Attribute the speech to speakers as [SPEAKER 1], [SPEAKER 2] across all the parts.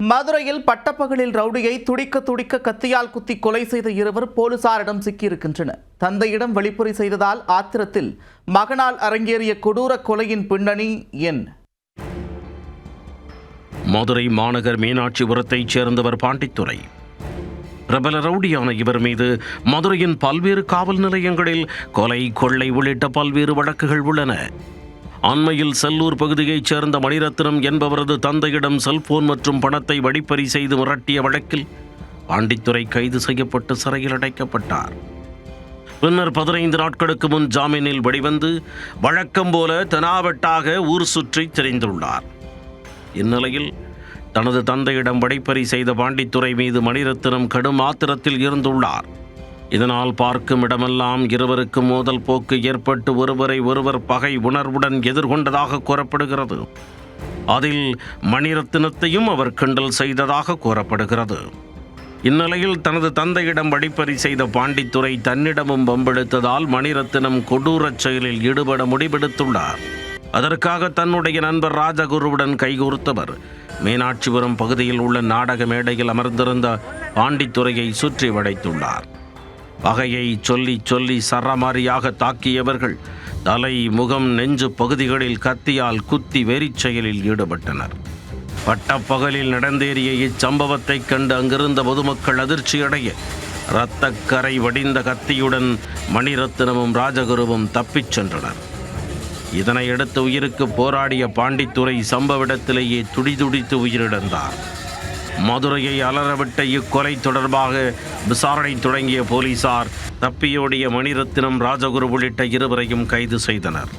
[SPEAKER 1] மதுரையில் பட்டப்பகலில் ரவுடியை துடிக்க துடிக்க கத்தியால் குத்தி கொலை செய்த இருவர் போலீசாரிடம் சிக்கியிருக்கின்றனர். தந்தையிடம் வழிப்பறி செய்ததால் ஆத்திரத்தில் மகனால் அரங்கேறிய கொடூர கொலையின் பின்னணி என்ன?
[SPEAKER 2] மதுரை மாநகர் மீனாட்சிபுரத்தைச் சேர்ந்தவர் பாண்டித்துரை. பிரபல ரவுடியான இவர் மீது மதுரையின் பல்வேறு காவல் நிலையங்களில் கொலை, கொள்ளை உள்ளிட்ட பல்வேறு வழக்குகள் உள்ளன. அண்மையில் செல்லூர் பகுதியைச் சேர்ந்த மணிரத்னம் என்பவரது தந்தையிடம் செல்போன் மற்றும் பணத்தை வழிப்பறி செய்து மிரட்டிய வழக்கில் பாண்டித்துரை கைது செய்யப்பட்டு சிறையில் அடைக்கப்பட்டார். பின்னர் 15 நாட்களுக்கு முன் ஜாமீனில் வெளிவந்து வழக்கம் போல தெனாவெட்டாக ஊர் சுற்றி திரிந்துள்ளார். இந்நிலையில் தனது தந்தையிடம் வழிப்பறி செய்த பாண்டித்துரை மீது மணிரத்னம் கடும் ஆத்திரத்தில் இருந்துள்ளார். இதனால் பார்க்கும் இடமெல்லாம் இருவருக்கும் மோதல் போக்கு ஏற்பட்டு ஒருவரை ஒருவர் பகை உணர்வுடன் எதிர்கொண்டதாக கூறப்படுகிறது. அதில் மணிரத்னத்தையும் அவர் கிண்டல் செய்ததாக கூறப்படுகிறது. இந்நிலையில் தனது தந்தையிடம் வழிப்பறி செய்த பாண்டித்துரை தன்னிடமும் வம்பெடுத்ததால் மணிரத்னம் கொடூரச் செயலில் ஈடுபட முடிவெடுத்துள்ளார். அதற்காக தன்னுடைய நண்பர் ராஜகுருவுடன் கைகோர்த்தவர் மீனாட்சிபுரம் பகுதியில் உள்ள நாடக மேடையில் அமர்ந்திருந்த பாண்டித்துரையை சுற்றி வளைத்துள்ளார். பகையை சொல்லி சொல்லி சரமாரியாக தாக்கியவர்கள் தலை, முகம், நெஞ்சு பகுதிகளில் கத்தியால் குத்தி வெறிச் செயலில் ஈடுபட்டனர். பட்டப்பகலில் நடந்தேறிய இச்சம்பவத்தை கண்டு அங்கிருந்த பொதுமக்கள் அதிர்ச்சியடைய இரத்தக்கரை வடிந்த கத்தியுடன் மணிரத்னமும் ராஜகுருவும் தப்பிச் சென்றனர். இதனையடுத்து உயிருக்கு போராடிய பாண்டித்துரை சம்பவ இடத்திலேயே துடிதுடித்து உயிரிழந்தார். மதுரையை அலறவிட்ட இக்கொலை தொடர்பாக விசாரணை தொடங்கிய போலீசார் தப்பியோடிய மணிரத்னம், ராஜகுரு உள்ளிட்ட இருவரையும் கைது செய்தனர்.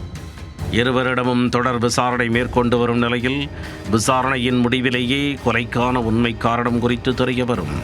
[SPEAKER 2] இருவரிடமும் தொடர் விசாரணை மேற்கொண்டு வரும் நிலையில் விசாரணையின் முடிவிலேயே கொலைக்கான உண்மை காரணம் குறித்து தெரிய வரும்.